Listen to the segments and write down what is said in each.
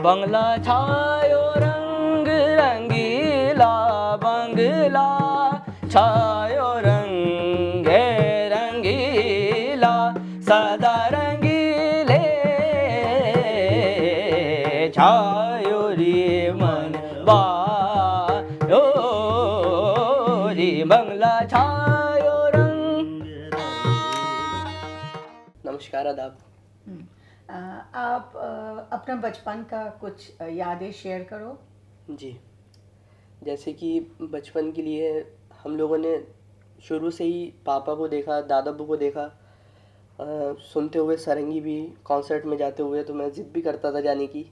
बंगला छायो रंग रंगीला, बंगला छायो रंगे रंगीला, सदा रंगीले छायो रे मनवा ओ रे बंगला छायो रंग। नमस्कार, आदाब। आप अपना बचपन का कुछ यादें शेयर करो। जी, जैसे कि बचपन के लिए हम लोगों ने शुरू से ही पापा को देखा, दादा अब्बू को देखा सुनते हुए सारंगी भी, कॉन्सर्ट में जाते हुए। तो मैं ज़िद भी करता था जाने की।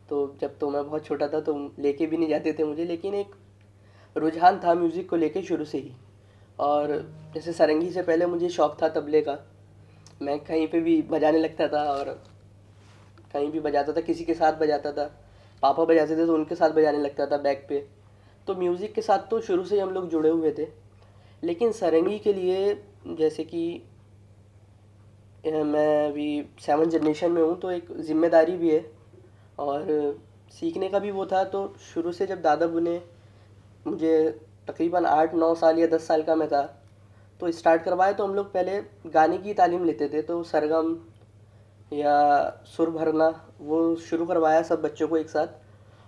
तो जब तो मैं बहुत छोटा था तो लेके भी नहीं जाते थे मुझे, लेकिन एक रुझान था म्यूज़िक को लेके शुरू से ही। और जैसे सारंगी से पहले मुझे शौक़ था तबले का। मैं कहीं पे भी बजाने लगता था और कहीं भी बजाता था, किसी के साथ बजाता था। पापा बजाते थे तो उनके साथ बजाने लगता था बैक पे। तो म्यूज़िक के साथ तो शुरू से ही हम लोग जुड़े हुए थे। लेकिन सारंगी के लिए, जैसे कि मैं अभी 7th जनरेशन में हूँ, तो एक ज़िम्मेदारी भी है और सीखने का भी वो था। तो शुरू से जब दादा अब्बू ने मुझे तकरीबन 8-9 साल या 10 साल का मैं था तो स्टार्ट करवाया, तो हम लोग पहले गाने की तालीम लेते थे। तो सरगम या सुर भरना वो शुरू करवाया सब बच्चों को एक साथ,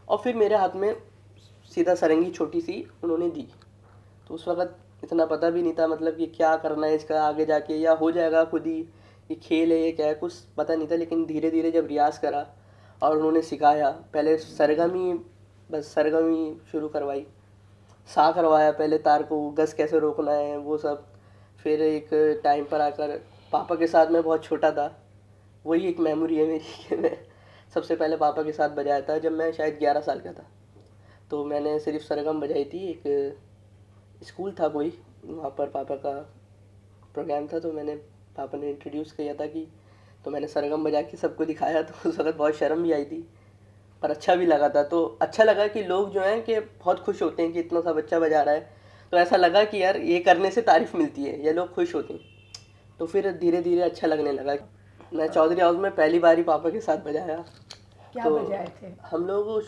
और फिर मेरे हाथ में सीधा सारंगी छोटी सी उन्होंने दी। तो उस वक़्त इतना पता भी नहीं था, मतलब कि क्या करना है इसका आगे जाके, या हो जाएगा खुद ही, ये खेल है, ये क्या है, कुछ पता नहीं था। लेकिन धीरे धीरे जब रियाज़ करा और उन्होंने सिखाया, पहले सरगम ही, बस सरगम ही शुरू करवाई, सा करवाया, पहले तार को गस कैसे रोकना है वो सब। फिर एक टाइम पर आकर पापा के साथ, मैं बहुत छोटा था, वही एक मेमोरी है मेरी कि मैं सबसे पहले पापा के साथ बजाया था जब मैं शायद 11 साल का था। तो मैंने सिर्फ सरगम बजाई थी। एक स्कूल था कोई, वहाँ पर पापा का प्रोग्राम था, तो मैंने, पापा ने इंट्रोड्यूस किया था कि, तो मैंने सरगम बजा के सबको दिखाया। तो उस वक्त बहुत शर्म भी आई थी पर अच्छा भी लगा था। तो अच्छा लगा कि लोग जो हैं कि बहुत खुश होते हैं कि इतना सा बच्चा बजा रहा है। तो ऐसा लगा कि यार ये करने से तारीफ़ मिलती है या लोग खुश होते हैं। तो फिर धीरे धीरे अच्छा लगने लगा। मैं चौधरी हाउस में पहली बार ही पापा के साथ बजाया। क्या तो बजाए थे? हम लोग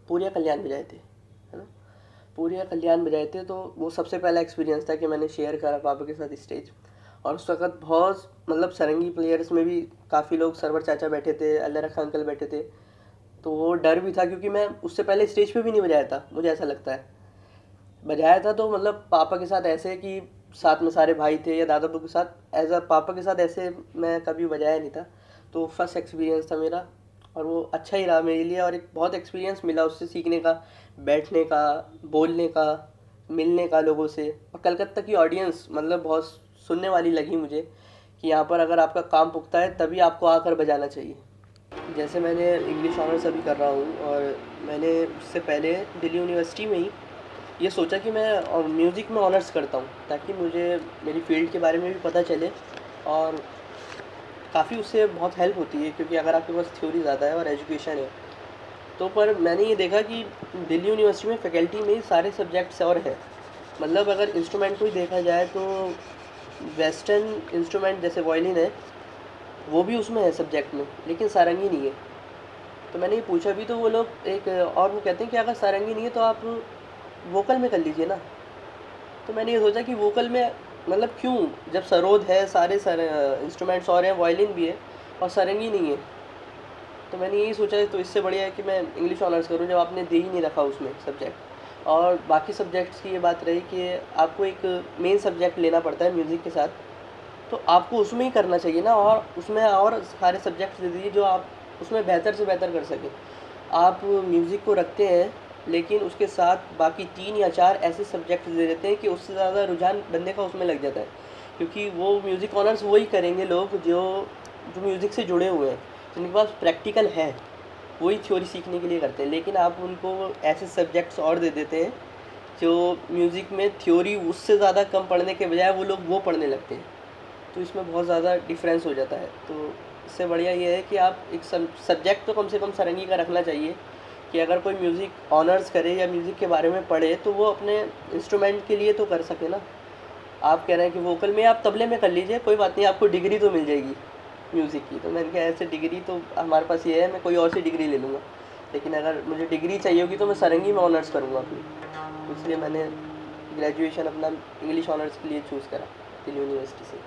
पूरिया कल्याण बजाए थे, है ना, पूरिया कल्याण बजाए थे। तो वो सबसे पहला एक्सपीरियंस था कि मैंने शेयर करा पापा के साथ स्टेज। और उस वक्त बहुत, मतलब सारंगी प्लेयर्स में भी काफ़ी लोग, सरवर चाचा बैठे थे, अल्लाह रखा अंकल बैठे थे। तो वो डर भी था क्योंकि मैं उससे पहले स्टेज पे भी नहीं बजाया था, मुझे ऐसा लगता है। बजाया था तो मतलब पापा के साथ ऐसे कि साथ में सारे भाई थे, या दादा बाबू के साथ एज अ पापा के साथ ऐसे मैं कभी बजाया नहीं था। तो फर्स्ट एक्सपीरियंस था मेरा और वो अच्छा ही रहा मेरे लिए। और एक बहुत एक्सपीरियंस मिला उससे, सीखने का, बैठने का, बोलने का, मिलने का लोगों से। और कलकत्ता की ऑडियंस मतलब बहुत सुनने वाली लगी मुझे कि यहाँ पर अगर आपका काम पुख्ता है तभी आपको आकर बजाना चाहिए। जैसे मैंने इंग्लिश ऑनर्स अभी कर रहा हूँ और मैंने उससे पहले दिल्ली यूनिवर्सिटी में ही ये सोचा कि मैं म्यूज़िक में ऑनर्स करता हूँ ताकि मुझे मेरी फील्ड के बारे में भी पता चले और काफ़ी उससे बहुत हेल्प होती है, क्योंकि अगर आपके पास थ्योरी ज़्यादा है और एजुकेशन है तो। पर मैंने ये देखा कि दिल्ली यूनिवर्सिटी में फैकल्टी में ही सारे सब्जेक्ट्स और हैं। मतलब अगर इंस्ट्रूमेंट को ही देखा जाए तो वेस्टर्न इंस्ट्रूमेंट जैसे वायलिन है वो भी उसमें है सब्जेक्ट में, लेकिन सारंगी नहीं है। तो मैंने ये पूछा भी तो वो लोग एक और वो कहते हैं कि अगर सारंगी नहीं है तो आप वोकल में कर लीजिए ना। तो मैंने ये सोचा कि वोकल में मतलब क्यों, जब सरोद है, सारे इंस्ट्रूमेंट्स और हैं, वायलिन भी है और सारंगी नहीं है। तो मैंने यही सोचा तो इससे बढ़िया है कि मैं इंग्लिश ऑनर्स करूँ जब आपने दे ही नहीं रखा उसमें सब्जेक्ट। और बाकी सब्जेक्ट्स की ये बात रही कि आपको एक मेन सब्जेक्ट लेना पड़ता है म्यूज़िक के साथ, तो आपको उसमें ही करना चाहिए ना। और उसमें और सारे सब्जेक्ट्स दे दीजिए जो आप उसमें बेहतर से बेहतर कर सकें। आप म्यूज़िक को रखते हैं लेकिन उसके साथ बाकी 3 या 4 ऐसे सब्जेक्ट दे देते हैं कि उससे ज़्यादा रुझान बंदे का उसमें लग जाता है। क्योंकि वो म्यूज़िक ऑनर्स वही करेंगे लोग जो जो म्यूज़िक से जुड़े हुए हैं, जिनके पास प्रैक्टिकल है, वही थ्योरी सीखने के लिए करते हैं। लेकिन आप उनको ऐसे सब्जेक्ट्स और दे देते हैं जो म्यूज़िक में थ्योरी उससे ज़्यादा कम पढ़ने के बजाय वो लोग वो पढ़ने लगते हैं। तो इसमें बहुत ज़्यादा डिफरेंस हो जाता है। तो इससे बढ़िया ये है कि आप एक सब्जेक्ट तो कम से कम सारंगी का रखना चाहिए कि अगर कोई म्यूज़िक ऑनर्स करे या म्यूज़िक के बारे में पढ़े तो वो अपने इंस्ट्रूमेंट के लिए तो कर सके ना। आप कह रहे हैं कि वोकल में, आप तबले में कर लीजिए, कोई बात नहीं, आपको डिग्री तो मिल जाएगी। म्यूज़िक की। तो मैंने कहा ऐसे डिग्री तो हमारे पास ये है, मैं कोई और सी डिग्री ले लूँगा, लेकिन अगर मुझे डिग्री चाहिए होगी तो मैं सारंगी में ऑनर्स करूँगा अपनी। तो इसलिए मैंने ग्रेजुएशन अपना इंग्लिश ऑनर्स के लिए चूज़ करा दिल्ली यूनिवर्सिटी से।